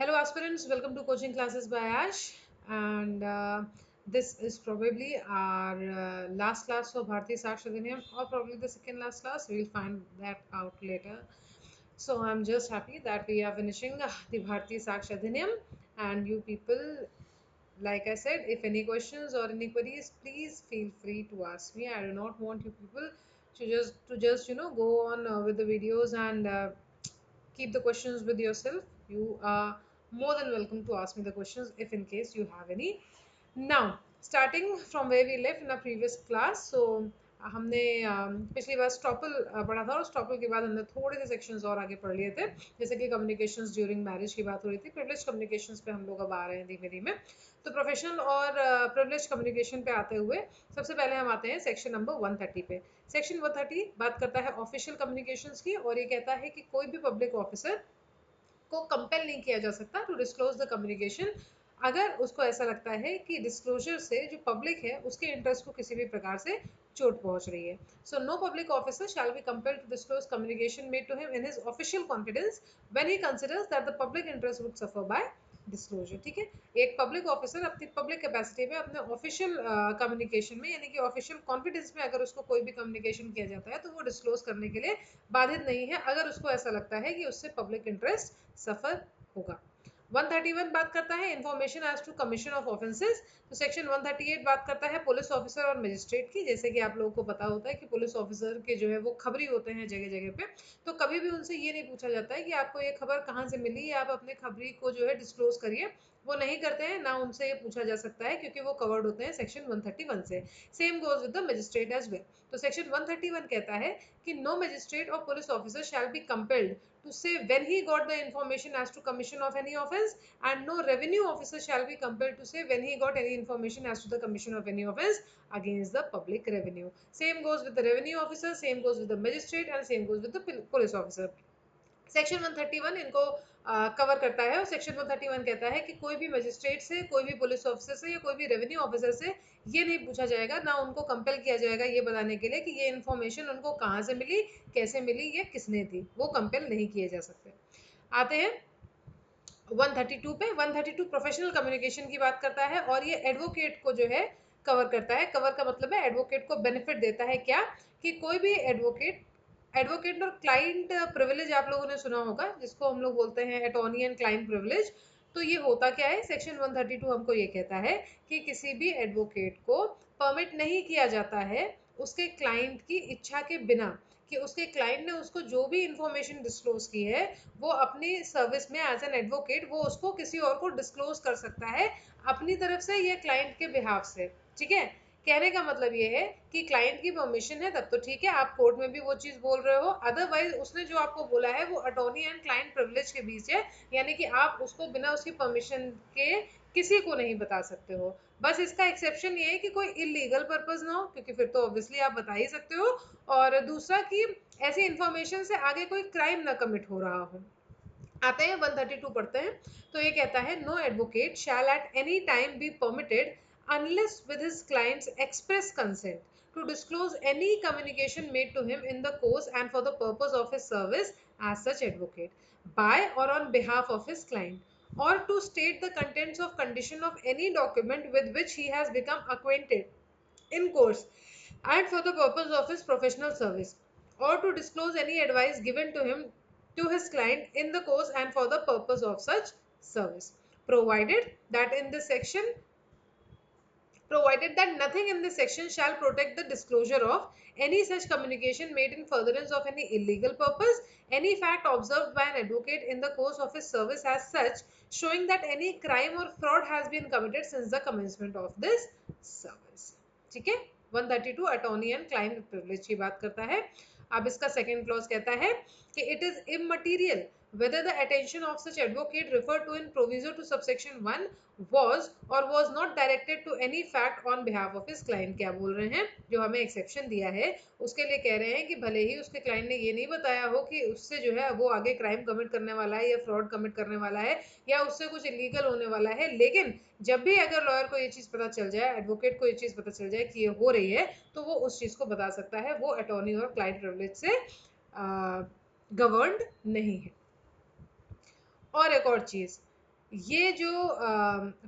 Hello, aspirants. Welcome to Coaching Classes by Ash. And this is probably our last class for Bharti Sakshi Adhiniyam, or probably the second last class. We'll find that out later. So I'm just happy that we are finishing the Bharti Sakshi Adhiniyam. And you people, like I said, if any questions or any queries, please feel free to ask me. I do not want you people to just go on with the videos and keep the questions with yourself. You are more than welcome to ask me the questions if in case you have any. Now, starting from where we left in our previous class, so हमने पिछली बार estoppel पढ़ा था और estoppel के बाद हमने थोड़े से सेक्शंस और आगे पढ़ लिए थे, जैसे कि कम्युनिकेशंस ड्यूरिंग मैरिज की बात हो रही थी। प्रिविलेज कम्युनिकेशंस पे हम लोग अब आ रहे हैं धीमे धीमे। तो प्रोफेशनल और प्रिविलेज कम्युनिकेशन पे आते हुए सबसे पहले हम आते हैं सेक्शन नंबर 130 पे। सेक्शन 130 बात करता है ऑफिशियल कम्युनिकेशंस की, और ये कहता है कि कोई भी पब्लिक ऑफिसर को कंपेल नहीं किया जा सकता टू डिस्क्लोज द कम्युनिकेशन अगर उसको ऐसा लगता है कि डिस्क्लोजर से जो पब्लिक है उसके इंटरेस्ट को किसी भी प्रकार से चोट पहुंच रही है। So no public officer shall be compelled to disclose communication made to him in his official confidence when he considers that the public interest would suffer by disclosure. ठीक है, एक पब्लिक ऑफिसर अपनी पब्लिक कैपेसिटी में अपने official communication में यानी कि official confidence में अगर उसको कोई भी कम्युनिकेशन किया जाता है तो वो डिस्क्लोज करने के लिए बाधित नहीं है अगर उसको ऐसा लगता है कि उससे पब्लिक इंटरेस्ट सफर होगा। 131 बात करता है information as to commission of offences. तो सेक्शन 138 बात करता है पुलिस ऑफिसर और मजिस्ट्रेट की। जैसे कि आप लोगों को पता होता है कि पुलिस ऑफिसर के जो है वो खबरी होते हैं जगह जगह पे, तो कभी भी उनसे ये नहीं पूछा जाता है कि आपको ये खबर कहाँ से मिली, या आप अपने खबरी को जो है डिस्क्लोज करिए। वो नहीं करते हैं, ना उनसे ये पूछा जा सकता है क्योंकि वो कवर्ड होते हैं सेक्शन 131 से। Same goes with the magistrate as well. तो सेक्शन 131 कहता है कि नो मजिस्ट्रेट और police officer shall be compelled to say when he got the information as to commission of any offence, and no revenue officer shall be compelled to say when he got any information as to the commission of any offence against the public revenue. Same goes with the revenue officer, same goes with the magistrate, and same goes with the police officer. Section 131 इनको cover करता है, और section 131 कहता है कि कोई भी magistrate से, कोई भी पुलिस ऑफिसर से या कोई भी रेवेन्यू ऑफिसर से ये नहीं पूछा जाएगा, ना उनको कंपेल किया जाएगा ये बताने के लिए कि ये इन्फॉर्मेशन उनको कहाँ से मिली, कैसे मिली, या किसने दी। वो कंपेल नहीं किए जा सकते। आते हैं 132 पे। 132 प्रोफेशनल कम्युनिकेशन की बात करता है, और ये एडवोकेट को जो है कवर करता है। कवर का मतलब है एडवोकेट को बेनिफिट देता है। क्या कि कोई भी एडवोकेट, एडवोकेट और क्लाइंट प्रिविलेज आप लोगों ने सुना होगा, जिसको हम लोग बोलते हैं अटॉर्नी एंड क्लाइंट प्रिविलेज। तो ये होता क्या है, सेक्शन 132 हमको ये कहता है कि किसी भी एडवोकेट को परमिट नहीं किया जाता है उसके क्लाइंट की इच्छा के बिना, कि उसके क्लाइंट ने उसको जो भी इंफॉर्मेशन डिस्क्लोज की है वो अपनी सर्विस में एज एन एडवोकेट वो उसको किसी और को डिस्क्लोज कर सकता है अपनी तरफ से या क्लाइंट के बिहाफ से। ठीक है, कहने का मतलब ये है कि क्लाइंट की परमिशन है तब तो ठीक है, आप कोर्ट में भी वो चीज बोल रहे हो। अदरवाइज उसने जो आपको बोला है वो अटॉर्नी एंड क्लाइंट प्रिविलेज के बीच है, यानी कि आप उसको बिना उसकी परमिशन के किसी को नहीं बता सकते हो। बस इसका एक्सेप्शन ये है कि कोई इलीगल पर्पस ना हो, क्योंकि फिर तो ऑब्वियसली आप बता ही सकते हो, और दूसरा कि ऐसी इंफॉर्मेशन से आगे कोई क्राइम ना कमिट हो रहा हो। आते हैं 132 पढ़ते हैं। तो ये कहता है no advocate shall at any time be permitted unless with his client's express consent to disclose any communication made to him in the course and for the purpose of his service as such advocate by or on behalf of his client, or to state the contents of condition of any document with which he has become acquainted in course and for the purpose of his professional service, or to disclose any advice given to him to his client in the course and for the purpose of such service, provided that in this section provided that nothing in this section shall protect the disclosure of any such communication made in furtherance of any illegal purpose, any fact observed by an advocate in the course of his service as such, showing that any crime or fraud has been committed since the commencement of this service. ठीक है, 132 attorney and client privilege की बात करता है। अब इसका second clause कहता है कि it is immaterial whether the attention of such advocate referred to in proviso to subsection 1 was or was not directed to any fact on behalf of his client। क्या बोल रहे हैं, जो हमें एक्सेप्शन दिया है उसके लिए कह रहे हैं कि भले ही उसके क्लाइंट ने ये नहीं बताया हो कि उससे जो है वो आगे क्राइम कमिट करने वाला है या फ्रॉड कमिट करने वाला है या उससे कुछ इलीगल होने वाला है, लेकिन जब भी अगर लॉयर को ये चीज पता चल जाए, एडवोकेट को ये चीज पता चल जाए कि ये हो रही है, तो वो उस चीज को बता सकता है। वो अटॉर्नी और क्लाइंट प्रिविलेज से गवर्नड नहीं है। और एक और चीज, ये जो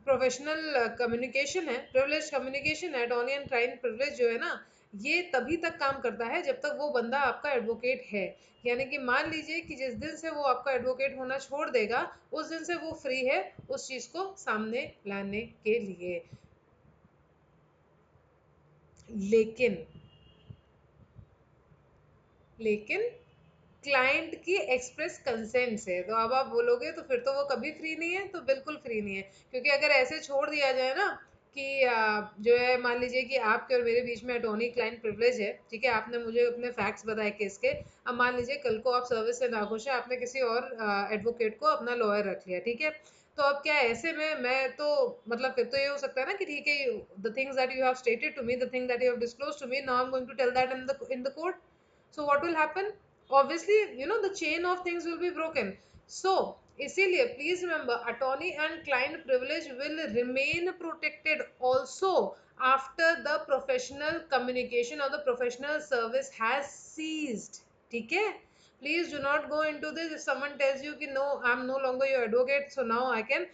प्रोफेशनल कम्युनिकेशन है, प्रिविलेज कम्युनिकेशन है, अटॉर्नी एंड क्लाइंट प्रिविलेज जो है ना, ये तभी तक काम करता है जब तक वो बंदा आपका एडवोकेट है। यानी कि मान लीजिए कि जिस दिन से वो आपका एडवोकेट होना छोड़ देगा, उस दिन से वो फ्री है उस चीज को सामने लाने के लिए। लेकिन लेकिन क्लाइंट की एक्सप्रेस कंसेंट से, तो अब आप बोलोगे तो फिर तो वो कभी फ्री नहीं है, तो बिल्कुल फ्री नहीं है। क्योंकि अगर ऐसे छोड़ दिया जाए ना कि जो है, मान लीजिए कि आपके और मेरे बीच में अटॉर्नी क्लाइंट प्रिविलेज है, ठीक है, आपने मुझे अपने फैक्ट्स बताए केस के। अब मान लीजिए कल को आप सर्विस से नाखुश है, आपने किसी और एडवोकेट को अपना लॉयर रख लिया, ठीक है। तो अब क्या है, ऐसे में मैं तो मतलब फिर तो ये हो सकता है ना कि ठीक है, the things that you have stated to me, the thing that you have disclosed to me, now I am going to tell that in the court. So what will happen? Obviously, the chain of things will be broken. So इसीलिए please remember, attorney and client privilege will remain protected also after the professional communication or the professional service has ceased. ठीक है? Please do not go into this. If someone tells you कि no, I'm no longer your advocate, so now I can,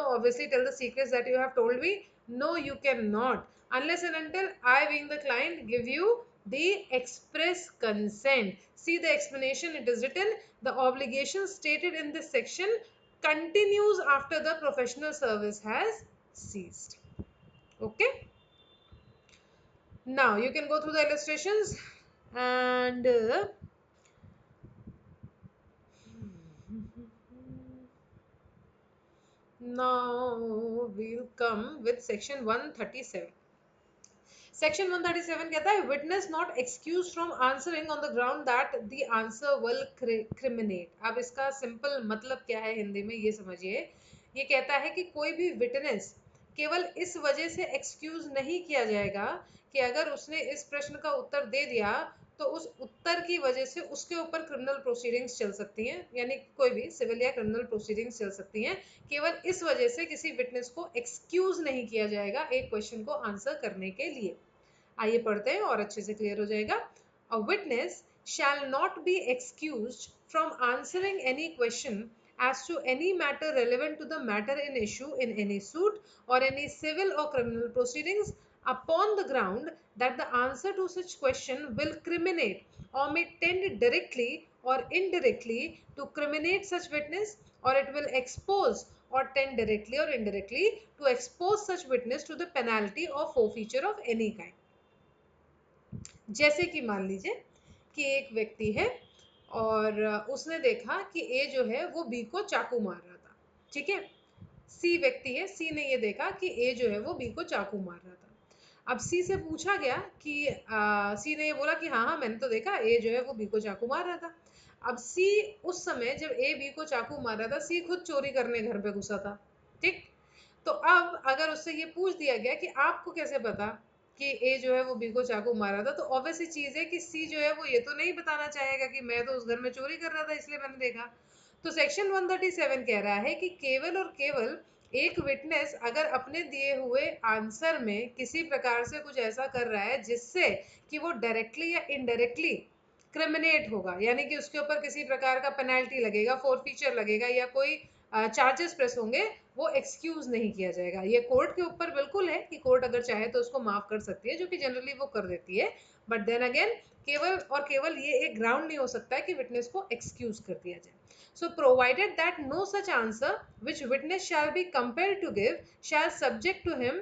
obviously tell the secrets that you have told me. No, you cannot. Unless and until I, being the client, give you the express consent. See the explanation, it is written, the obligation stated in this section continues after the professional service has ceased. Okay? Now you can go through the illustrations, and now we'll come with section 137. Section 137 कहता है, witness not excused from answering on the ground that the answer will criminate. अब इसका simple मतलब क्या है हिंदी में, ये समझिए। ये कहता है कि कोई भी विटनेस केवल इस वजह से एक्सक्यूज नहीं किया जाएगा कि अगर उसने इस प्रश्न का उत्तर दे दिया तो उस उत्तर की वजह से उसके ऊपर क्रिमिनल प्रोसीडिंग्स चल सकती हैं, यानी कोई भी सिविल या क्रिमिनल प्रोसीडिंग्स चल सकती हैं। केवल इस वजह से किसी विटनेस को एक्सक्यूज नहीं किया जाएगा एक क्वेश्चन को आंसर करने के लिए। आइए पढ़ते हैं और अच्छे से क्लियर हो जाएगा। A witness shall not be excused from answering any question as to any matter relevant to the matter in issue in any suit or any civil or criminal proceedings upon the ground that the answer to such question will criminate or may tend directly or indirectly to criminate such witness, or it will expose or tend directly or indirectly to expose such witness to the penalty or forfeiture of any kind. जैसे कि मान लीजिए कि एक व्यक्ति है और उसने देखा कि ए जो है वो बी को चाकू मार रहा था, ठीक है। सी व्यक्ति है, सी ने ये देखा कि ए जो है वो बी को चाकू मार रहा था। अब सी से पूछा गया कि सी ने ये बोला कि हाँ हाँ मैंने तो देखा ए जो है वो बी को चाकू मार रहा था। अब सी उस समय जब ए बी को चाकू मार रहा था, सी खुद चोरी करने घर पे घुसा था, ठीक। तो अब अगर उससे ये पूछ दिया गया कि आपको कैसे पता कि ए जो है वो बी को चाकू मारा था, तो ऑब्वियस सी चीज है कि सी जो है वो ये तो नहीं बताना चाहेगा कि मैं तो उस घर में चोरी कर रहा था इसलिए मैंने देखा। तो सेक्शन 137 कह रहा है कि केवल और केवल एक विटनेस अगर अपने दिए हुए आंसर में किसी प्रकार से कुछ ऐसा कर रहा है जिससे कि वो डायरेक्टली या इनडायरेक्टली क्रिमिनेट होगा, यानी कि उसके ऊपर किसी प्रकार का पेनल्टी लगेगा, फोरफीचर लगेगा या कोई चार्जेस प्रेस होंगे, वो एक्सक्यूज नहीं किया जाएगा। ये कोर्ट के ऊपर बिल्कुल है कि कोर्ट अगर चाहे तो उसको माफ कर सकती है, जो कि जनरली वो कर देती है। बट देन अगेन केवल और केवल ये एक ग्राउंड नहीं हो सकता है कि विटनेस को एक्सक्यूज कर दिया जाए। So provided that no such answer which witness shall be compelled to give shall subject to him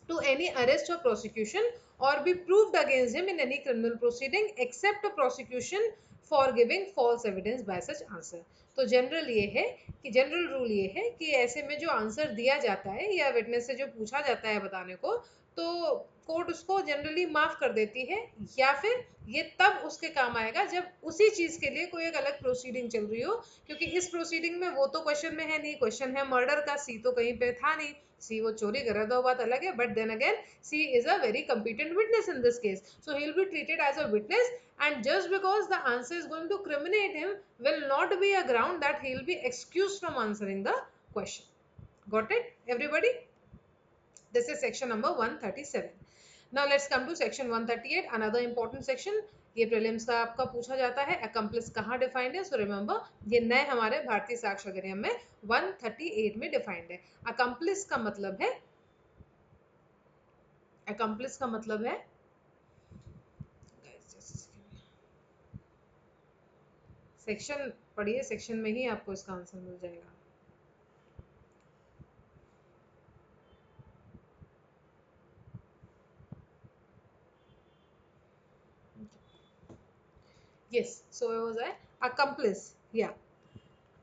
to any arrest or prosecution or be proved against him in any criminal proceeding except a prosecution for giving false evidence by such answer. तो general ये है कि general rule ये है कि ऐसे में जो आंसर दिया जाता है या विटनेस से जो पूछा जाता है बताने को, तो कोर्ट उसको जनरली माफ कर देती है, या फिर ये तब उसके काम आएगा जब उसी चीज के लिए कोई एक अलग प्रोसीडिंग चल रही हो। क्योंकि इस प्रोसीडिंग में वो तो क्वेश्चन में है नहीं, क्वेश्चन है मर्डर का, सी तो कहीं पे था नहीं, सी वो चोरी कर रहा था, वो बात अलग है। But then again she is a very competent witness in this case, so he'll be treated as a witness, and just because the answer is going to criminate him will not be a ground that he'll be excused from answering the question. Got it everybody? This is section number 137. Now let's come to section 138, another important section. ये prelims का आपका पूछा जाता है। Accomplish कहाँ defined है? So remember ये नए हमारे भारतीय साक्ष्य अधिनियम में 138 में डिफाइंड है। अकम्प्लिस का मतलब है, अकम्प्लिस का मतलब है, सेक्शन पढ़िए, सेक्शन में ही आपको इसका आंसर मिल जाएगा। Yes, so was I accomplish. या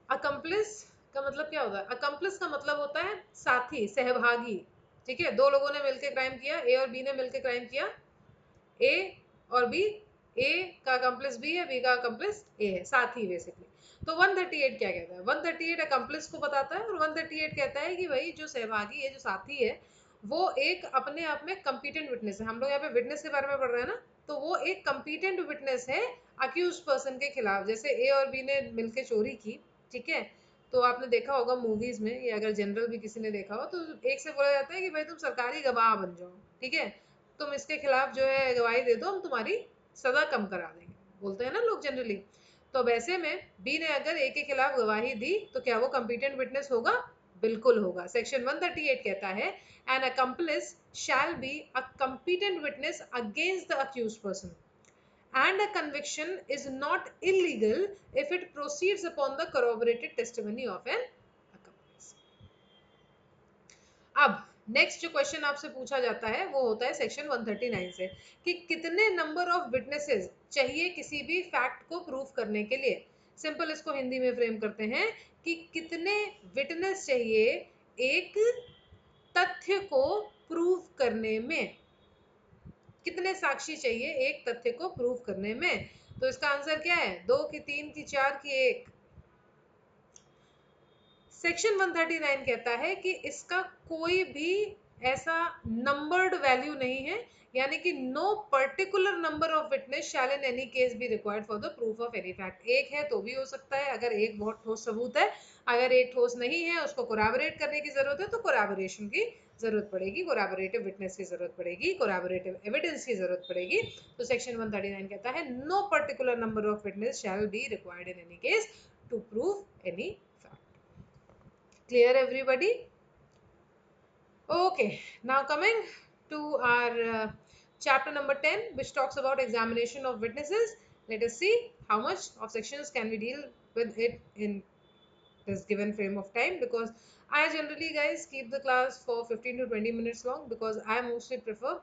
अकम्प्लिस का मतलब क्या होता है? अकम्प्लिस का मतलब होता है साथी, सहभागी। ठीक है, दो लोगों ने मिलकर क्राइम किया, ए और बी ने मिलकर क्राइम किया, ए और बी, ए का अकम्प्लिस बी है, बी का अकम्प्लिस ए है, साथी बेसिकली। तो 138 क्या कहता है? 138 अकम्प्लिस को बताता है, और 138 कहता है कि भाई जो सहभागी है, जो साथी है, वो एक अपने आप में कंपिटेंट विटनेस है। हम लोग यहाँ पे विटनेस के बारे में पढ़ रहे हैं ना, तो वो एक कंपिटेंट विटनेस है अक्यूज पर्सन के खिलाफ। जैसे ए और बी ने मिलकर चोरी की, ठीक है, तो आपने देखा होगा मूवीज में, या अगर जनरल भी किसी ने देखा हो, तो एक से बोला जाता है कि भाई तुम सरकारी गवाह बन जाओ, ठीक है, तुम इसके खिलाफ जो है गवाही दे दो, हम तुम्हारी सजा कम करा देंगे, बोलते हैं ना लोग जनरली। तो वैसे में बी ने अगर ए के खिलाफ गवाही दी, तो क्या वो कंपिटेंट विटनेस होगा? बिल्कुल होगा। सेक्शन 138 कहता है N accomplice shall be a competent witness against the accused person, and a conviction is not illegal if it proceeds upon the corroborated testimony of an accomplice. अब नेक्स्ट जो question आपसे पूछा जाता है वो होता है सेक्शन 139 से, कि कितने नंबर ऑफ विटनेसेस चाहिए किसी भी फैक्ट को प्रूव करने के लिए। सिंपल इसको हिंदी में फ्रेम करते हैं कि कितने विटनेस चाहिए एक तथ्य को प्रूव करने में, कितने साक्षी चाहिए एक तथ्य को प्रूव करने में। तो इसका आंसर क्या है? 2 की, 3 की, 4 की, 1। सेक्शन 139 कहता है कि इसका कोई भी ऐसा नंबर्ड वैल्यू नहीं है, यानी कि no particular number of witness shall in any case be required for the proof of any fact. एक है तो भी हो सकता है, अगर एक बहुत ठोस सबूत है, अगर एक ठोस नहीं है, उसको कोराबोरेट करने की जरूरत है, तो कोराबोरेशन की जरूरत पड़ेगी, कोराबोरेटिव विटनेस की जरूरत पड़ेगी, कोराबोरेटिव एविडेंस की जरूरत पड़ेगी। तो सेक्शन 139 कहता है no particular number of witness shall be required in any case to prove any fact. Clear everybody? Okay, now coming to our chapter number 10, which talks about examination of witnesses. Let us see how much of sections can we deal with it in this given frame of time, because I generally guys keep the class for 15 to 20 minutes long, because I mostly prefer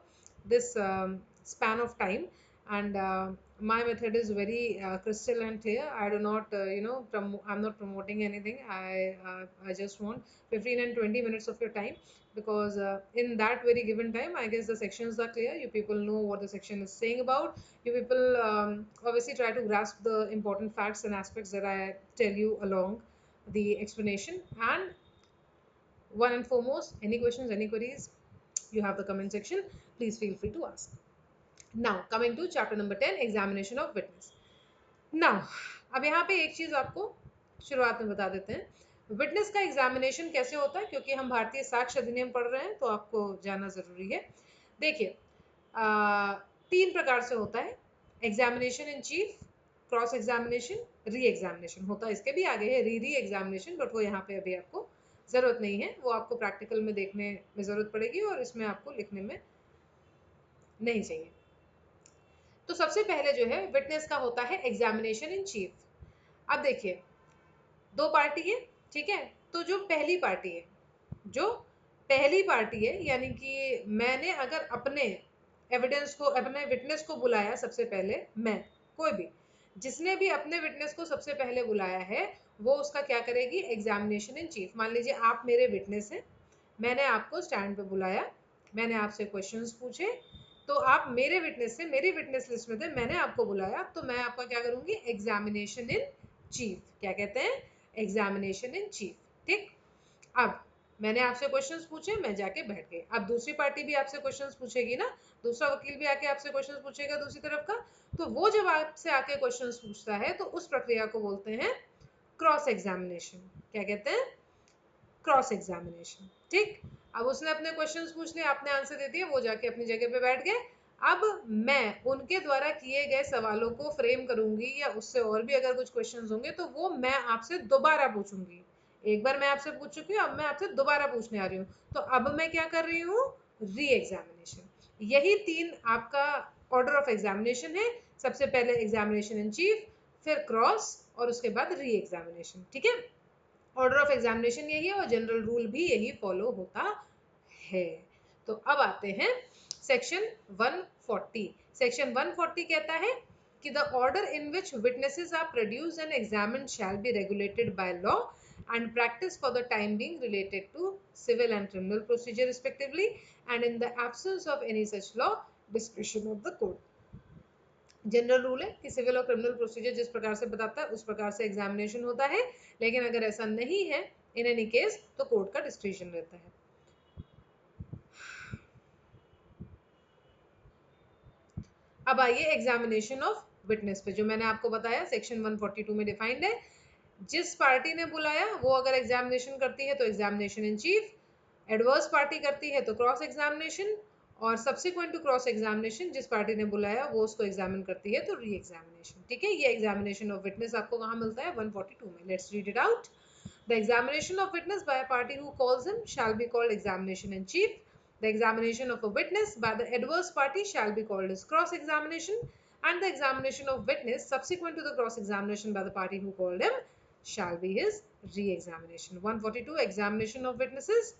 this span of time, and my method is very crystal and clear. I do not I'm not promoting anything. I just want 15 and 20 minutes of your time, because in that very given time, I guess the sections are clear, you people know what the section is saying about, you people obviously try to grasp the important facts and aspects that I tell you along the explanation. And one and foremost, any questions, any queries, you have the comment section, please feel free to ask. Now coming to chapter number 10, examination of witness. Now अब यहाँ पे एक चीज आपको शुरुआत में बता देते हैं, विटनेस का एग्जामिनेशन कैसे होता है, क्योंकि हम भारतीय साक्ष्य अधिनियम पढ़ रहे हैं तो आपको जानना जरूरी है। देखिए, 3 प्रकार से होता है, examination in chief, cross examination, re examination होता है, इसके भी आगे है री एग्जामिनेशन, बट वो यहाँ पे अभी आपको जरूरत नहीं है, वो आपको प्रैक्टिकल में देखने में जरूरत पड़ेगी और इसमें आपको लिखने में नहीं चाहिए। तो सबसे पहले जो है विटनेस का होता है एग्जामिनेशन इन चीफ। अब देखिए, 2 पार्टी है, ठीक है, तो जो पहली पार्टी है, जो पहली पार्टी है, यानी कि मैंने अगर अपने एविडेंस को, अपने विटनेस को बुलाया सबसे पहले, मैं, कोई भी जिसने भी अपने विटनेस को सबसे पहले बुलाया है, वो उसका क्या करेगी? Examination in chief. मान लीजिए आप मेरे विटनेस हैं, मैंने आपको स्टैंड पे बुलाया, मैंने आपसे क्वेश्चंस पूछे, तो आप मेरे विटनेस से, मेरी विटनेस लिस्ट में थे, मैंने आपको बुलाया, तो मैं आपका क्या करूंगी? Examination in chief. क्या कहते हैं? Examination in chief. ठीक, अब मैंने आपसे क्वेश्चंस पूछे, मैं जाके बैठ गई, अब दूसरी पार्टी भी आपसे क्वेश्चंस पूछेगी ना, दूसरा वकील भी आके आपसे क्वेश्चंस पूछेगा दूसरी तरफ का, तो वो जब आपसे आके क्वेश्चंस पूछता है, तो उस प्रक्रिया को बोलते हैं क्रॉस एग्जामिनेशन। क्या कहते हैं? Cross examination. ठीक, अब उसने अपने क्वेश्चंस पूछ लिए, आपने आंसर दे दिया, वो जाके अपनी जगह पे बैठ गए, अब मैं उनके द्वारा किए गए सवालों को फ्रेम करूंगी या उससे और भी अगर कुछ क्वेश्चंस होंगे तो वो मैं आपसे दोबारा पूछूंगी। एक बार मैं आपसे पूछ चुकी हूँ, अब मैं आपसे दोबारा पूछने आ रही हूँ। तो अब मैं क्या कर रही हूँ? Re examination. यही 3 आपका ऑर्डर ऑफ एग्जामिनेशन है। सबसे पहले एग्जामिनेशन इन चीफ, फिर क्रॉस और उसके बाद री एग्जामिनेशन। ठीक है, ऑर्डर ऑफ एग्जामिनेशन यही है और जनरल रूल भी यही फॉलो होता है। तो अब आते हैं सेक्शन 140। सेक्शन 140 कहता है कि the order in which witnesses are produced and examined shall be regulated by law and practice for the time being related to civil and criminal procedure respectively, and in the absence of any such law, discretion of the court। General rule है कि civil और criminal procedure जिस प्रकार से बताता है उस प्रकार से एग्जामिनेशन होता है, लेकिन अगर ऐसा नहीं है इन एनी केस तो कोर्ट का डिस्क्रिशन रहता है। अब आइए एग्जामिनेशन ऑफ विटनेस पे, जो मैंने आपको बताया सेक्शन 142 में डिफाइंड है। जिस पार्टी ने बुलाया वो अगर एग्जामिनेशन करती है तो examination in chief, adverse party करती है तो क्रॉस एग्जामिनेशन, और सब्सिक्वेंट टू क्रॉस एग्जामिनेशन जिस पार्टी ने बुलाया वो उसको एग्जामिन करती है तो री एग्जामिनेशन। ठीक है, ये एग्जामिनेशन ऑफ विटनेस आपको कहाँ मिलता है? 142 में। Let's read it out. The examination of witness by a party who calls him shall be called examination in chief. The examination of a witness by the adverse party shall be called as cross examination, and the examination of witness subsequent to the cross examination by the party who called him shall be his re examination। 142 examination of witnesses,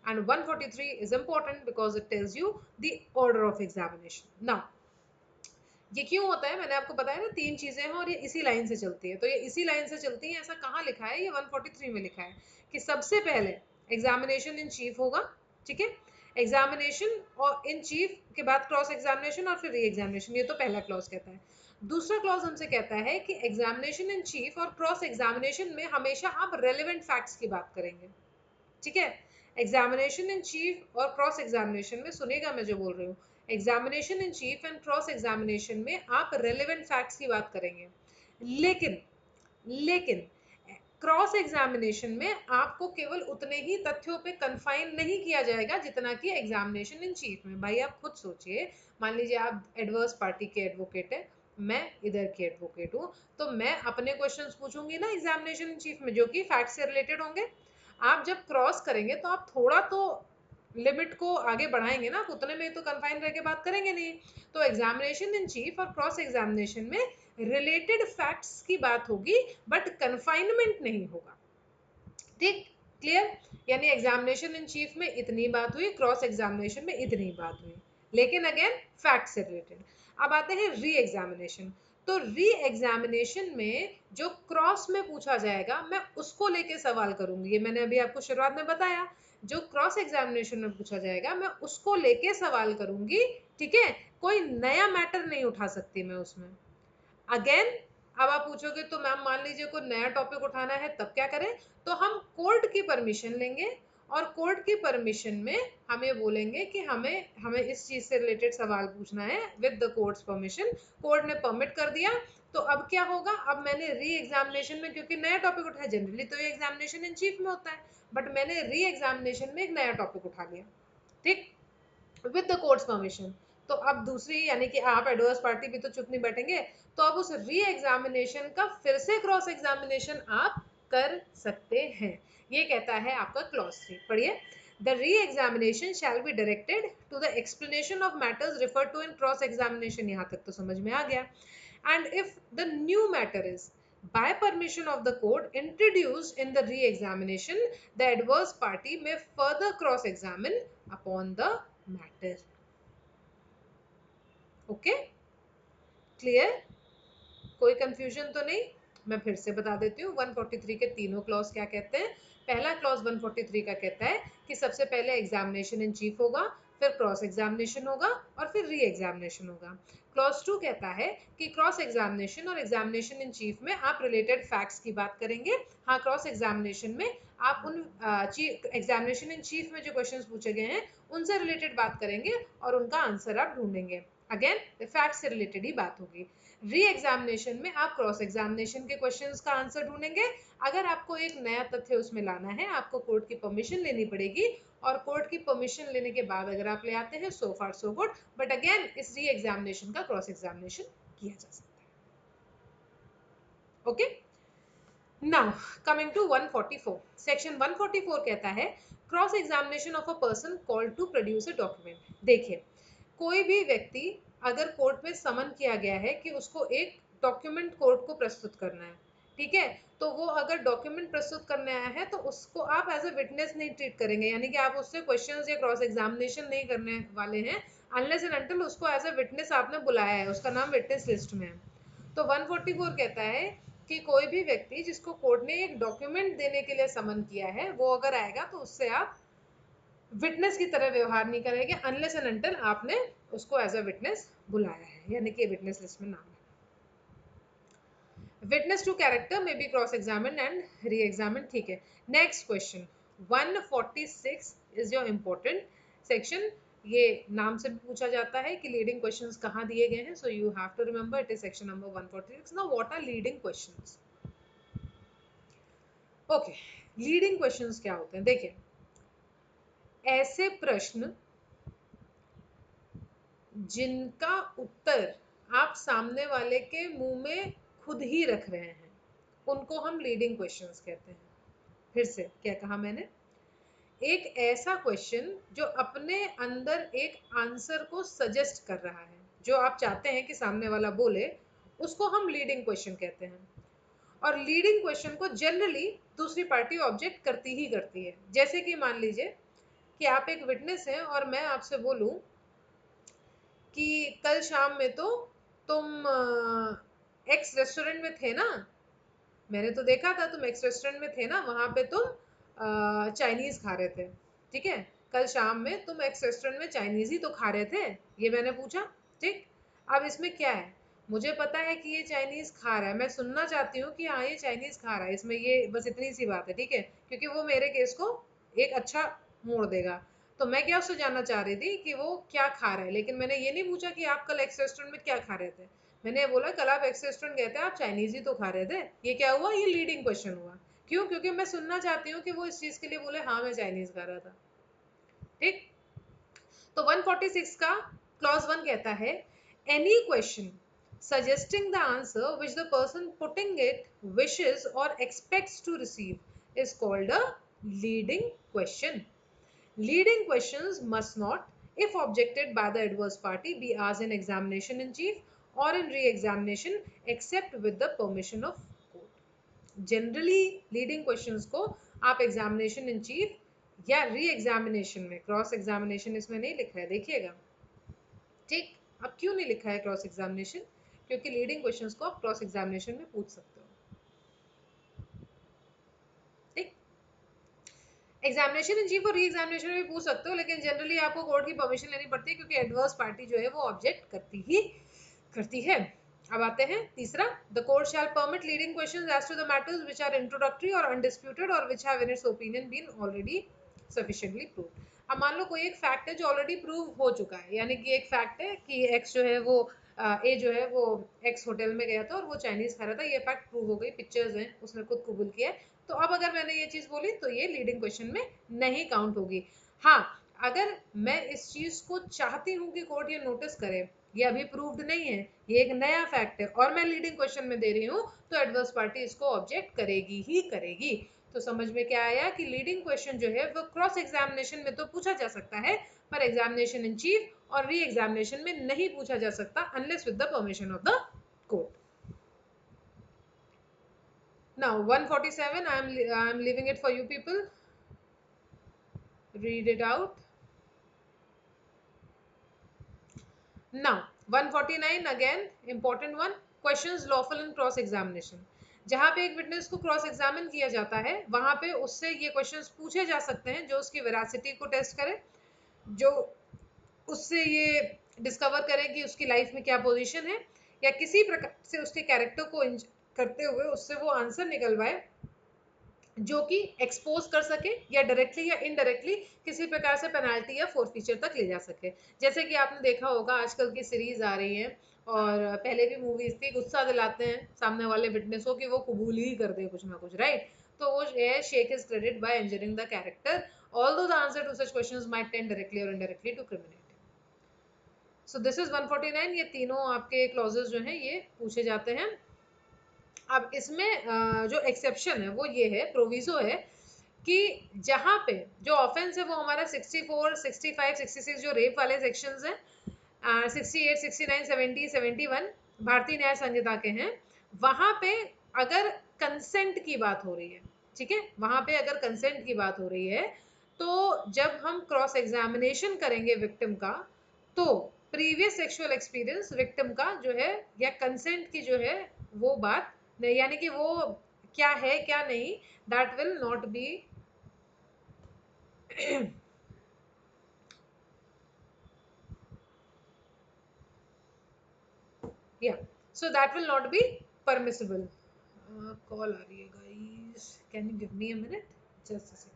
and 143 is important because it tells you the order of examination। Now ये क्यों होता है? मैंने आपको बताया ना 3 चीजें हैं और ये इसी लाइन से चलती है। तो ये इसी लाइन से चलती है, ऐसा कहाँ लिखा है? ये 143 में लिखा है कि सबसे पहले एग्जामिनेशन इन चीफ होगा। ठीक है, एग्जामिनेशन और इन चीफ के बाद क्रॉस एग्जामिनेशन और फिर री एग्जामिनेशन। ये तो पहला क्लॉज कहता है। दूसरा क्लॉज हमसे कहता है कि एग्जामिनेशन इन चीफ और क्रॉस एग्जामिनेशन में हमेशा आप रेलिवेंट फैक्ट्स की बात करेंगे। ठीक है, एग्जामिनेशन इन चीफ और क्रॉस एग्जामिनेशन में, सुनिएगा मैं जो बोल रही हूँ, examination in cheap and cross examination में आप रेलेवेंट फैक्ट्स की बात करेंगे, लेकिन लेकिन क्रॉस एग्जामिनेशन में आपको केवल उतने ही तथ्यों पे कन्फाइन नहीं किया जाएगा जितना कि एग्जामिनेशन इन चीफ में। भाई आप खुद सोचिए, मान लीजिए आप एडवर्स पार्टी के एडवोकेट है, मैं इधर की एडवोकेट हूँ, तो मैं अपने क्वेश्चंस पूछूंगी ना एग्जामिनेशन इन चीफ में जो कि फैक्ट से रिलेटेड होंगे। आप जब क्रॉस करेंगे तो आप थोड़ा तो लिमिट को आगे बढ़ाएंगे ना, आप उतने में तो कन्फाइन रह के बात करेंगे नहीं। तो एग्जामिनेशन इन चीफ और क्रॉस एग्जामिनेशन में रिलेटेड फैक्ट्स की बात होगी बट कन्फाइनमेंट नहीं होगा। ठीक, क्लियर? यानी एग्जामिनेशन इन चीफ में इतनी बात हुई, क्रॉस एग्जामिनेशन में इतनी बात हुई, लेकिन अगेन फैक्ट से रिलेटेड। अब आते हैं री एग्जामिनेशन। तो री एग्जामिनेशन में जो क्रॉस में पूछा जाएगा मैं उसको लेके सवाल करूंगी। ये मैंने अभी आपको शुरुआत में बताया, जो क्रॉस एग्जामिनेशन में पूछा जाएगा मैं उसको लेके सवाल करूंगी। ठीक है, कोई नया मैटर नहीं उठा सकती मैं उसमें। अगेन अब आप पूछोगे तो मैम मान लीजिए कोई नया टॉपिक उठाना है तब क्या करें? तो हम कोर्ट की परमिशन लेंगे और कोर्ट की परमिशन में हम ये बोलेंगे कि हमें हमें इस चीज से रिलेटेड सवाल पूछना है with the courts permission. Court ने परमिट कर दिया तो अब क्या होगा? अब मैंने री एग्जामिनेशन में क्योंकि नया टॉपिक उठाया, जनरली तो ये एग्जामिनेशन इन चीफ में होता है, बट मैंने री एग्जामिनेशन में एक नया टॉपिक उठा लिया। ठीक, विद द कोर्ट्स परमिशन। तो अब दूसरी यानी कि आप एडवर्स पार्टी भी तो चुप नहीं बैठेंगे, तो अब उस री एग्जामिनेशन का फिर से क्रॉस एग्जामिनेशन आप कर सकते हैं। ये कहता है आपका क्लॉज 3। पढ़िए, the re examination shall be directed to the explanation of matters referred to in cross examination. यहाँ तक तो समझ में आ गया। And if the new matter is by permission of the court introduced in the re-examination, the adverse party may further cross-examine upon the matter। Okay, clear? कोई confusion तो नहीं? मैं फिर से बता देती हूँ 143 के तीनों क्लॉज क्या कहते हैं। पहला क्लॉज 143 का कहता है कि सबसे पहले एग्जामिनेशन इन चीफ होगा, फिर क्रॉस एग्जामिनेशन होगा और फिर री एग्जामिनेशन होगा। क्लॉज 2 कहता है कि क्रॉस एग्जामिनेशन और एग्जामिनेशन इन चीफ में आप रिलेटेड फैक्ट्स की बात करेंगे। हाँ, क्रॉस एग्जामिनेशन में आप उन एग्जामिनेशन इन चीफ में जो क्वेश्चंस पूछे गए हैं उनसे रिलेटेड बात करेंगे और उनका आंसर आप ढूंढेंगे। अगेन फैक्ट से रिलेटेड ही बात होगी। री एग्जामिनेशन में आप क्रॉस एग्जामिनेशन के क्वेश्चंस का आंसर ढूंढेंगे। अगर आपको एक नया तथ्य उसमें लाना है, आपको कोर्ट की परमिशन लेनी पड़ेगी, और कोर्ट की परमिशन लेने के बाद अगर आप ले आते हैं, सो फार सो गुड, बट अगेन इस री एग्जामिनेशन का क्रॉस एग्जामिनेशन किया जा सकता है। Okay, now coming to 144, section 144 कहता है cross examination of a person called to produce a document. देखिए, कोई भी व्यक्ति अगर कोर्ट में समन किया गया है कि उसको एक डॉक्यूमेंट कोर्ट को प्रस्तुत करना है, ठीक है, तो वो अगर डॉक्यूमेंट प्रस्तुत करने आया है तो उसको आप एज अ विटनेस नहीं ट्रीट करेंगे, यानी कि आप उससे क्वेश्चंस या क्रॉस एग्जामिनेशन नहीं करने वाले हैं अनलेस एंड अनटिल उसको एज अ विटनेस आपने बुलाया है, उसका नाम विटनेस लिस्ट में है। तो 144 कहता है कि कोई भी व्यक्ति जिसको कोर्ट ने एक डॉक्यूमेंट देने के लिए समन किया है, वो अगर आएगा तो उससे आप विटनेस की तरह व्यवहार नहीं करेंगे अनलेस एंड अनटिल आपने उसको एज अ विटनेस बुलाया है, यानी कि विटनेस लिस्ट में नाम है। विटनेस टू कैरेक्टर में B cross examine and re examine, ठीक है। Next question 146 is your important section. ये नाम से भी पूछा जाता है कि लीडिंग क्वेश्चंस कहाँ दिए गए हैं, so you have to remember it is section number 146। Now what are leading questions? Okay, leading questions क्या होते हैं? देखिए, ऐसे प्रश्न जिनका उत्तर आप सामने वाले के मुंह में खुद ही रख रहे हैं, उनको हम लीडिंग क्वेश्चंस कहते हैं। फिर से क्या कहा मैंने? एक ऐसा क्वेश्चन जो अपने अंदर एक आंसर को सजेस्ट कर रहा है, जो आप चाहते हैं कि सामने वाला बोले, उसको हम लीडिंग क्वेश्चन कहते हैं। और लीडिंग क्वेश्चन को जनरली दूसरी पार्टी ऑब्जेक्ट करती ही करती है। जैसे कि मान लीजिए कि आप एक विटनेस हैं और मैं आपसे बोलूं कि कल शाम में तो तुम एक्स रेस्टोरेंट में थे ना, मैंने तो देखा था तुम एक्स रेस्टोरेंट में थे ना, वहां पे तुम चाइनीज खा रहे थे, ठीक है, कल शाम में तुम एक्स रेस्टोरेंट में चाइनीज ही तो खा रहे थे, ये मैंने पूछा, ठीक। अब इसमें क्या है, मुझे पता है कि ये चाइनीज खा रहा है, मैं सुनना चाहती हूँ कि हाँ ये चाइनीज खा रहा है, इसमें ये बस इतनी सी बात है, ठीक है, क्योंकि वो मेरे केस को एक अच्छा मोड़ देगा। तो मैं क्या उससे जानना चाह रही थी कि वो क्या खा रहा है, लेकिन मैंने ये नहीं पूछा कि आप कल एक्स रेस्टोरेंट में क्या खा रहे थे। मैंने ये बोला कल आप एक्स रेस्टोरेंट गए थे, आप चाइनीज ही तो खा रहे थे। ये क्या हुआ? ये लीडिंग क्वेश्चन हुआ। क्यों? क्योंकि मैं सुनना चाहती हूँ कि वो इस चीज के लिए बोले हाँ मैं चाइनीज खा रहा था, ठीक। तो 146 का क्लॉज 1 कहता है any question suggesting the answer which the person putting it wishes or expects to receive is called a leading question. Leading questions must not, if objected by the adverse party, be asked in examination in chief or in re-examination except with the permission of court. Generally, leading questions को आप examination in chief या re-examination में, cross examination इसमें नहीं लिखा है, देखिएगा, ठीक। अब क्यों नहीं लिखा है क्रॉस एग्जामिनेशन? क्योंकि लीडिंग क्वेश्चंस को आप क्रॉस एग्जामिनेशन में पूछ सकते हो, ठीक। एग्जामिनेशन इन चीफ और री एग्जामिनेशन में भी पूछ सकते हो, लेकिन जनरली आपको कोर्ट की परमिशन लेनी पड़ती है क्योंकि एडवर्स पार्टी जो है वो ऑब्जेक्ट करती है। अब आते हैं तीसरा, the court shall permit leading questions as to the matters which are introductory or undisputed or which have in its opinion been already sufficiently proved. अब मान लो कोई एक फैक्ट है जो ऑलरेडी प्रूव हो चुका है, यानी कि एक फैक्ट है कि एक्स जो है वो ए जो है वो एक्स होटल में गया था और वो चाइनीज खा रहा था, ये फैक्ट प्रूव हो गई, पिक्चर्स हैं, उसने खुद कबूल किया है। तो अब अगर मैंने ये चीज बोली तो ये लीडिंग क्वेश्चन में नहीं काउंट होगी। हाँ, अगर मैं इस चीज को चाहती हूँ कि कोर्ट ये नोटिस करे, ये अभी प्रूव्ड नहीं है, ये एक नया फैक्ट है और मैं लीडिंग क्वेश्चन में दे रही हूँ, तो एडवर्स पार्टी इसको ऑब्जेक्ट करेगी ही करेगी। तो समझ में क्या आया कि लीडिंग क्वेश्चन जो है वो क्रॉस एग्जामिनेशन में तो पूछा जा सकता है, पर एग्जामिनेशन इन चीफ और री एग्जामिनेशन में नहीं पूछा जा सकता unless with the permission of the court. Now 147, I am leaving it for you people. Read it out. Now 149 again important one, questions lawful in cross examination। जहां पे एक witness को क्रॉस एग्जामिन किया जाता है वहां पे उससे ये क्वेश्चंस पूछे जा सकते हैं जो उसकी वेरासिटी को टेस्ट करे, जो उससे ये डिस्कवर करे कि उसकी लाइफ में क्या पोजीशन है, या किसी प्रकार से उसके कैरेक्टर को करते हुए उससे वो आंसर निकलवाए जो कि एक्सपोज कर सके या डायरेक्टली या इनडायरेक्टली किसी प्रकार से पेनाल्टी या फोर्फीचर तक ले जा सके। जैसे कि आपने देखा होगा आजकल की सीरीज आ रही है और पहले भी मूवीज थी, गुस्सा दिलाते हैं सामने वाले विटनेस को कि वो कबूल ही कर दे कुछ ना कुछ, राइट? तो वो है shake his credit by injuring the character although the answer to such questions might tend directly और indirectly to criminate. So this is 149। ये तीनों आपके क्लॉजेस जो हैं ये पूछे जाते हैं। अब इसमें जो एक्सेप्शन है वो ये है, प्रोविजो है कि जहां पे जो ऑफेंस है वो हमारा 64, 65, 66 जो रेप वाले सेक्शंस हैं, 68, 69, 70, 71 भारतीय न्याय संहिता के हैं, वहां पे अगर कंसेंट की बात हो रही है, ठीक है, वहां पे अगर कंसेंट की बात हो रही है, तो जब हम क्रॉस एग्जामिनेशन करेंगे विक्टिम का, तो प्रीवियस सेक्सुअल एक्सपीरियंस विक्टिम का जो है या कंसेंट की जो है वो बात नहीं, यानी कि वो क्या है क्या नहीं, that will not be yeah, so that will not be permissible. Call आ रही है guys, can you give me a minute, just a second.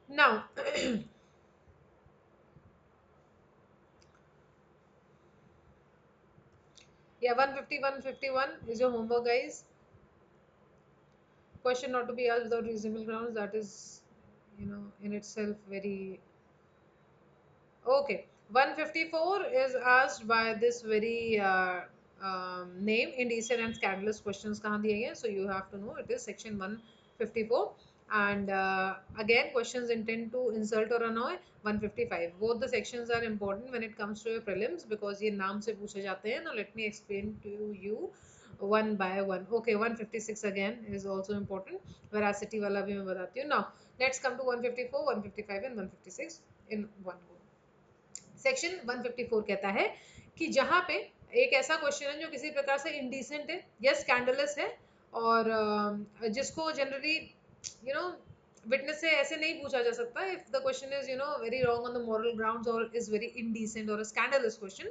Now yeah, 150, 151 is your homework guys. Question not to be asked without reasonable grounds, that is, in itself very okay. 154 is asked by this very name, indecent and scandalous questions kahan diye gaye, so you have to know it is section 154. And again, questions intend to insult or annoy, 155. Both the sections are important when it comes to your prelims because ye naam se पूछे जाते हैं. Now let me explain to you one by one. Okay, 156 again is also important. Veracity wala bhi main batati hu. Now let's come to 154, 155 and 156 in one go. Section 154 कहता है कि जहां पे एक ऐसा क्वेश्चन है जो किसी प्रकार से इंडिसेंट है या स्कैंडलस है और जिसको जनरली यू नो विटनेस से ऐसे नहीं पूछा जा सकता if the question is very wrong on the moral grounds और इज वेरी इंडिसेंट और स्कैंडलस क्वेश्चन।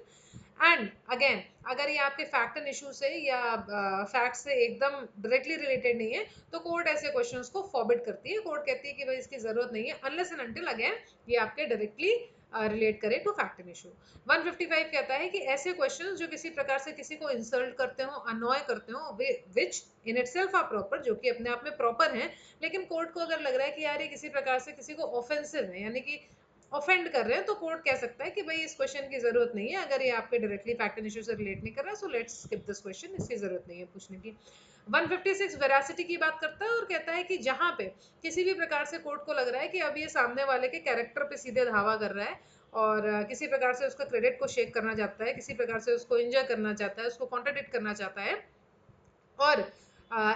एंड अगेन, अगर ये आपके फैक्ट एंड इशू से या फैक्ट से एकदम डायरेक्टली रिलेटेड नहीं है तो कोर्ट ऐसे क्वेश्चंस को फॉरबिड करती है। कोर्ट कहती है कि भाई इसकी जरूरत नहीं है अनलेस एंड अनटिल अगेन ये आपके डायरेक्टली रिलेट करे टू फैक्ट एंड इशू। 155 कहता है कि ऐसे क्वेश्चंस जो किसी प्रकार से किसी को इंसल्ट करते हो, अनॉय करते हो, विच इन इटसेल्फ आर प्रॉपर, जो कि अपने आप में प्रॉपर हैं, लेकिन कोर्ट को अगर लग रहा है कि यार ये किसी प्रकार से किसी को ऑफेंसिव है, यानी कि ऑफेंड कर रहे हैं, तो कोर्ट कह सकता है कि भाई इस क्वेश्चन की जरूरत नहीं है, अगर ये आपके डायरेक्टली फैक्ट एंड इशू से रिलेट नहीं कर रहा, so let's skip this question, इसकी जरूरत नहीं है पूछने की। 156 वेरासिटी की बात करता है और कहता है कि जहां पे किसी भी प्रकार से कोर्ट को लग रहा है कि अब ये सामने वाले के कैरेक्टर पे सीधे धावा कर रहा है और किसी प्रकार से उसका क्रेडिट को शेक करना चाहता है, किसी प्रकार से उसको इंजर करना चाहता है, उसको कॉन्ट्राडिक्ट करना चाहता है, और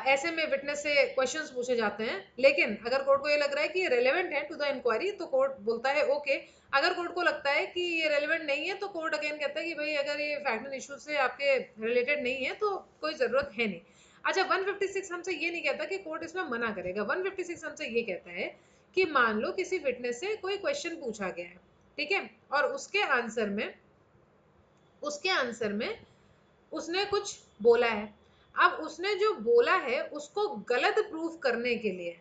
ऐसे में विटनेस से क्वेश्चंस पूछे जाते हैं, लेकिन अगर कोर्ट को ये लग रहा है कि ये रेलेवेंट है टू द इंक्वायरी तो कोर्ट बोलता है ओके। अगर कोर्ट को लगता है कि ये रेलेवेंट नहीं है तो कोर्ट अगेन कहता है कि भाई अगर ये फैक्ट एंड इशू से आपके रिलेटेड नहीं है तो कोई जरूरत है नहीं। अच्छा, 156 हमसे ये नहीं कहता कि कोर्ट इसमें मना करेगा। 156 हमसे ये कहता है कि मान लो किसी विटनेस से कोई क्वेश्चन पूछा गया है, ठीक है, और उसके आंसर में उसने कुछ बोला है। अब उसने जो बोला है उसको गलत प्रूफ करने के लिए,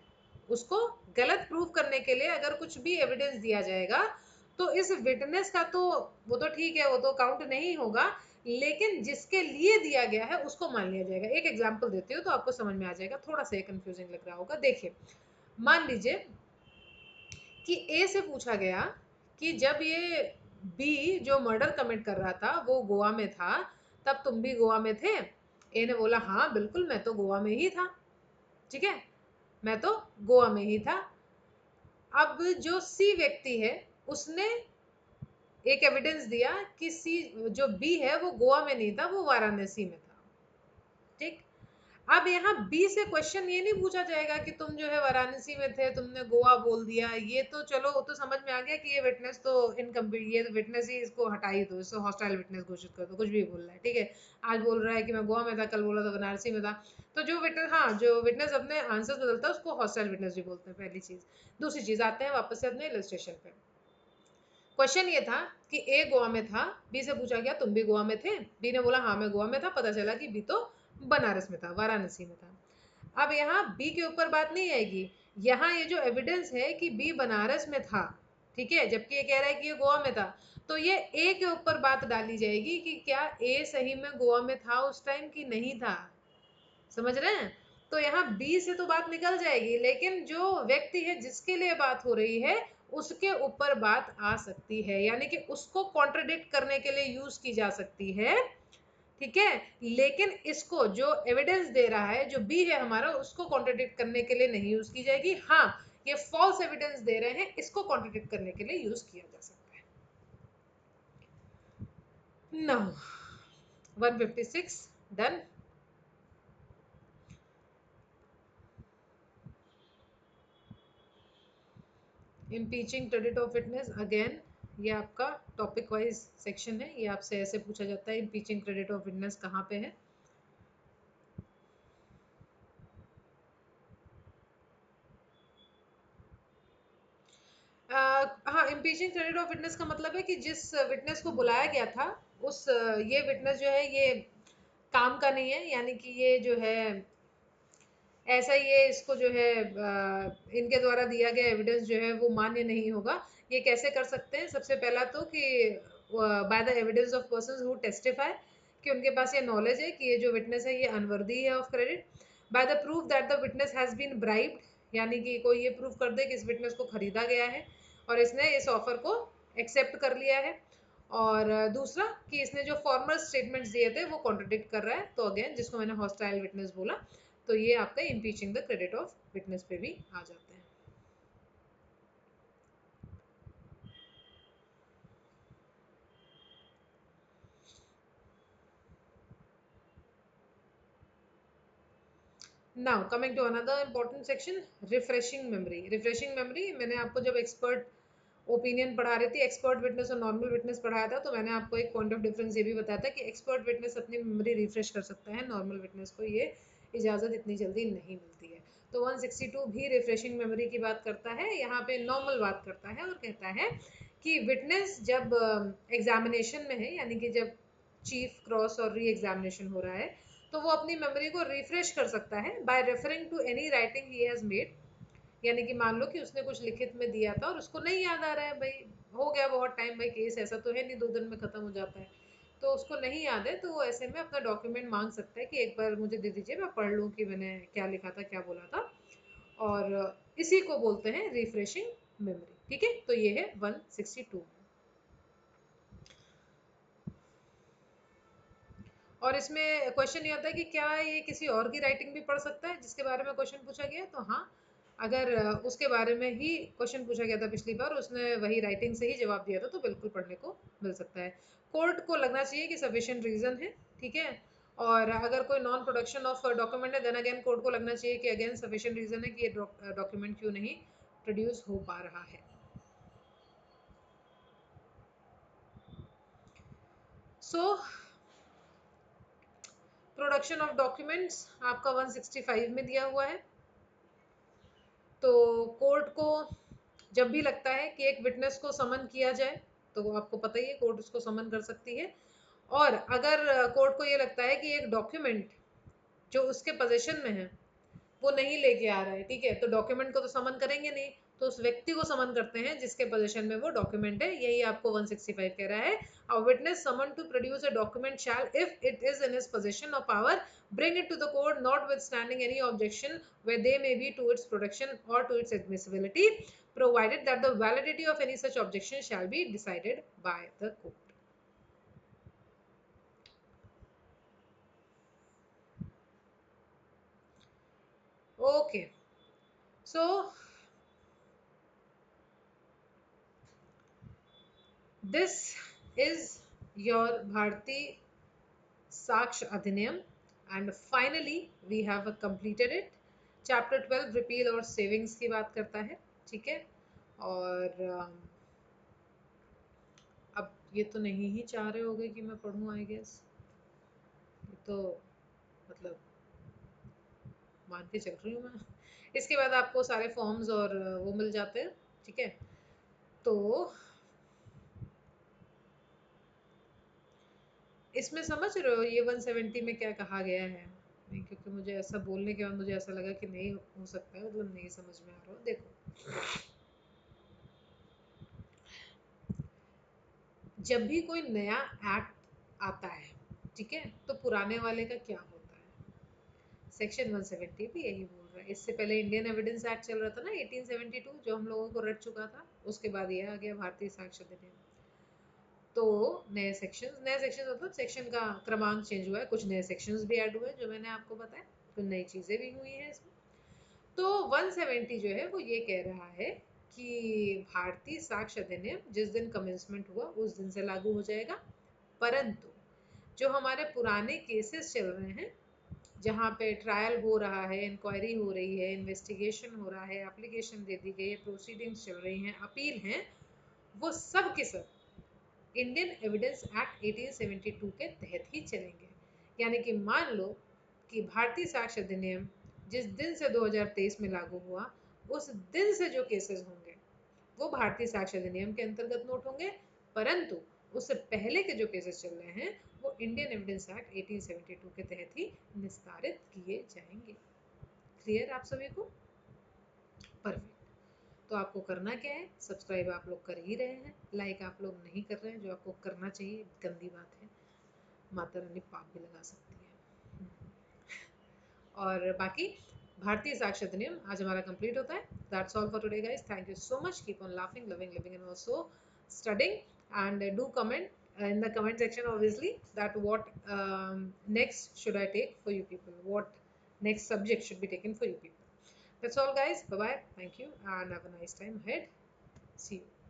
उसको गलत प्रूफ करने के लिए अगर कुछ भी एविडेंस दिया जाएगा तो इस विटनेस का तो वो तो ठीक है, वो तो काउंट नहीं होगा, लेकिन जिसके लिए दिया गया है उसको मान लिया जाएगा। एक एग्जांपल देती हूँ तो आपको समझ में आ जाएगा, थोड़ा सा कंफ्यूजिंग लग रहा होगा। देखिए, मान लीजिए कि ए से पूछा गया कि जब ये बी जो मर्डर कमिट कर रहा था वो गोवा में था, तब तुम भी गोवा में थे? ए ने बोला हाँ बिल्कुल, मैं तो गोवा में ही था, ठीक है, मैं तो गोवा में ही था। अब जो सी व्यक्ति है उसने एक एविडेंस दिया कि सी जो बी है वो गोवा में नहीं था, वो वाराणसी में था, ठीक। अब यहाँ बी से क्वेश्चन ये नहीं पूछा जाएगा कि तुम जो है वाराणसी में थे, तुमने गोवा बोल दिया, ये तो चलो वो तो समझ में आ गया कि ये विटनेस तो इनकम्प्लीट, ये विटनेस ही, इसको हटा ही दो, इसको हॉस्टाइल विटनेस घोषित कर दो, कुछ भी बोल रहा है, ठीक है। आज बोल रहा है कि मैं गोवा में था, कल बोला था बनारसी में था। तो जो विटनेस, हाँ, जो विटनेस अपने आंसर बदलता है उसको हॉस्टाइल विटनेस भी बोलते हैं, पहली चीज। दूसरी चीज, आते हैं वापस से अपने इलस्ट्रेशन पे। क्वेश्चन ये था कि ए गोवा में था, बी से पूछा गया तुम भी गोवा में थे, बी ने बोला हाँ मैं गोवा में था, पता चला कि बी तो बनारस में था, वाराणसी में था। अब यहाँ बी के ऊपर बात नहीं आएगी, यहाँ ये जो एविडेंस है कि बी बनारस में था, ठीक है, जबकि ये कह रहा है कि ये गोवा में था, तो ये ए के ऊपर बात डाली जाएगी कि क्या ए सही में गोवा में था उस टाइम कि नहीं था। समझ रहे हैं? तो यहाँ बी से तो बात निकल जाएगी, लेकिन जो व्यक्ति है जिसके लिए बात हो रही है उसके ऊपर बात आ सकती है, यानी कि उसको कॉन्ट्रडिक्ट करने के लिए यूज की जा सकती है, ठीक है। लेकिन इसको जो एविडेंस दे रहा है, जो बी है हमारा, उसको कॉन्ट्रडिक्ट करने के लिए नहीं यूज की जाएगी। हाँ, ये फॉल्स एविडेंस दे रहे हैं, इसको कॉन्ट्रडिक्ट करने के लिए यूज किया जा सकता है। Now 156 done. Impeaching credit of witness, again ये आपका टॉपिक वाइज सेक्शन है, ये आपसे ऐसे पूछा जाता है इम्पीचिंग क्रेडिट ऑफ विटनेस कहाँ पे है। हाँ, इम्पीचिंग क्रेडिट ऑफ विटनेस का मतलब है कि जिस विटनेस को बुलाया गया था, उस ये विटनेस जो है ये काम का नहीं है, यानी कि ये जो है ऐसा, ये इसको जो है इनके द्वारा दिया गया एविडेंस जो है वो मान्य नहीं होगा। ये कैसे कर सकते हैं? सबसे पहला तो कि by the evidence of person who testify, कि उनके पास ये नॉलेज है कि ये जो विटनेस है ये अनवर्दी है of credit. By the proof that the witness has been bribed, यानी कि कोई ये प्रूफ कर दे कि इस विटनेस को खरीदा गया है और इसने इस ऑफर को एक्सेप्ट कर लिया है। और दूसरा कि इसने जो फॉर्मल स्टेटमेंट्स दिए थे वो कॉन्ट्रडिक्ट कर रहा है, तो अगेन जिसको मैंने हॉस्टाइल विटनेस बोला, तो ये आपका impeaching the credit of witness पे भी आ जाते हैं। Now coming to another important section, refreshing memory. Refreshing memory, मैंने आपको जब एक्सपर्ट ओपिनियन पढ़ा रही थी, एक्सपर्ट विटनेस और नॉर्मल विटनेस पढ़ाया था, तो मैंने आपको एक पॉइंट ऑफ डिफरेंस ये भी बताया था कि एक्सपर्ट विटनेस अपनी मेमोरी रिफ्रेश कर सकता है, नॉर्मल विटनेस को ये इजाज़त इतनी जल्दी नहीं मिलती है। तो 162 भी रिफ्रेशिंग मेमोरी की बात करता है, यहाँ पे नॉर्मल बात करता है और कहता है कि विटनेस जब एग्जामिनेशन में है, यानी कि जब चीफ क्रॉस और री एग्जामिनेशन हो रहा है, तो वो अपनी मेमोरी को रिफ्रेश कर सकता है by referring to any writing he has made. यानी कि मान लो कि उसने कुछ लिखित में दिया था और उसको नहीं याद आ रहा है, भाई हो गया बहुत टाइम, भाई केस ऐसा तो है नहीं 2 दिन में खत्म हो जाता है, तो उसको नहीं याद है, तो वो ऐसे में अपना डॉक्यूमेंट मांग सकता है कि एक बार मुझे दे दीजिए, मैं पढ़ लूँ कि मैंने क्या लिखा था, क्या बोला था। और इसी को बोलते हैं रिफ्रेशिंग मेमोरी, ठीक है। तो ये है 162। और इसमें क्वेश्चन ये होता है कि क्या ये किसी और की राइटिंग भी पढ़ सकता है जिसके बारे में क्वेश्चन पूछा गया है, तो हाँ, अगर उसके बारे में ही क्वेश्चन पूछा गया था पिछली बार, उसने वही राइटिंग से ही जवाब दिया था, तो बिल्कुल पढ़ने को मिल सकता है। कोर्ट को लगना चाहिए कि सफिशिएंट रीजन है, ठीक है। और अगर कोई नॉन प्रोडक्शन ऑफ डॉक्यूमेंट है, देन अगेन कोर्ट को लगना चाहिए कि अगेन सफिशिएंट रीजन है कि ये डॉक्यूमेंट क्यों नहीं प्रोड्यूस हो पा रहा है। सो प्रोडक्शन ऑफ डॉक्यूमेंट्स आपका 165 में दिया हुआ है। तो कोर्ट को जब भी लगता है कि एक विटनेस को समन किया जाए, तो वो आपको पता ही है कोर्ट उसको समन कर सकती है। और अगर कोर्ट को ये लगता है कि एक डॉक्यूमेंट जो उसके पोजीशन में है वो नहीं लेके आ रहा है, ठीक है, तो डॉक्यूमेंट को तो समन करेंगे नहीं, तो उस व्यक्ति को समन करते हैं जिसके पोजीशन में वो डॉक्यूमेंट है। यही आपको 165 कह रहा है, a witness summon to produce a document shall, if it is in his position or power, bring it to the court notwithstanding any objection where they may be to its production or to its admissibility, provided that the validity of any such objection shall be decided by the court. Okay, so this is your Bharti Saksh Adhiniyam, and finally we have completed it. Chapter 12 repeal और savings की बात करता है, ठीक है। और अब ये तो नहीं ही चाह रहे होगे कि मैं पढ़ूं, आई गेस। ये तो मतलब मान के चल रही हूँ मैं। इसके बाद आपको सारे फॉर्म्स और वो मिल जाते हैं, ठीक है। तो इसमें समझ रहे हो ये 170 में क्या कहा गया है? नहीं, क्योंकि मुझे ऐसा बोलने के बाद मुझे ऐसा लगा कि नहीं हो सकता है, मतलब नहीं समझ में आ रहा हो। देखो, जब भी कोई नया एक्ट आता है, ठीक है, तो पुराने वाले का क्या होता है? सेक्शन 170 भी यही बोल रहा है। इससे पहले इंडियन एविडेंस एक्ट चल रहा था ना 1872, जो हम लोगों को रट चुका था। उसके बाद ये आ गया भारतीय साक्ष्य अधिनियम। तो नए सेक्शन मतलब सेक्शन का क्रमांक चेंज हुआ है, कुछ नए सेक्शंस भी ऐड हुए हैं जो मैंने आपको बताया, कुछ नई चीजें भी हुई हैं इसमें। तो 170 जो है वो ये कह रहा है कि भारतीय साक्ष्य अधिनियम जिस दिन कमेंसमेंट हुआ उस दिन से लागू हो जाएगा, परंतु जो हमारे पुराने केसेस चल रहे हैं, जहाँ पे ट्रायल हो रहा है, इंक्वायरी हो रही है, इन्वेस्टिगेशन हो रहा है, एप्लीकेशन दे दी गई है, प्रोसीडिंग्स चल रही हैं, अपील हैं, वो सब के सब इंडियन एविडेंस एक्ट 1872 के तहत ही चलेंगे। यानी कि मान लो कि भारतीय साक्ष्य अधिनियम जिस दिन से 2023 में लागू हुआ, उस दिन से जो केसेस होंगे वो भारतीय साक्ष्य अधिनियम के अंतर्गत नोट होंगे, परंतु उससे पहले के जो केसेस चल रहे हैं वो इंडियन एविडेंस एक्ट 1872 के तहत ही निस्तारित किए जाएंगे। क्लियर आप सभी को? परफेक्ट। तो आपको करना क्या है, सब्सक्राइब आप लोग कर ही रहे हैं, लाइक आप लोग नहीं कर रहे हैं, जो आपको करना चाहिए, गंदी बात है, माता रानी पाप भी लगा सकती है। और बाकी भारतीय साक्ष्य अधिनियम आज हमारा कंप्लीट होता है। That's all for today guys, thank you so much, keep on laughing, loving, living and also studying, and do comment in the comment section obviously that what next should I take for you people, what next subject should be taken for you people. That's all guys, bye bye, thank you and have a nice time ahead. See you.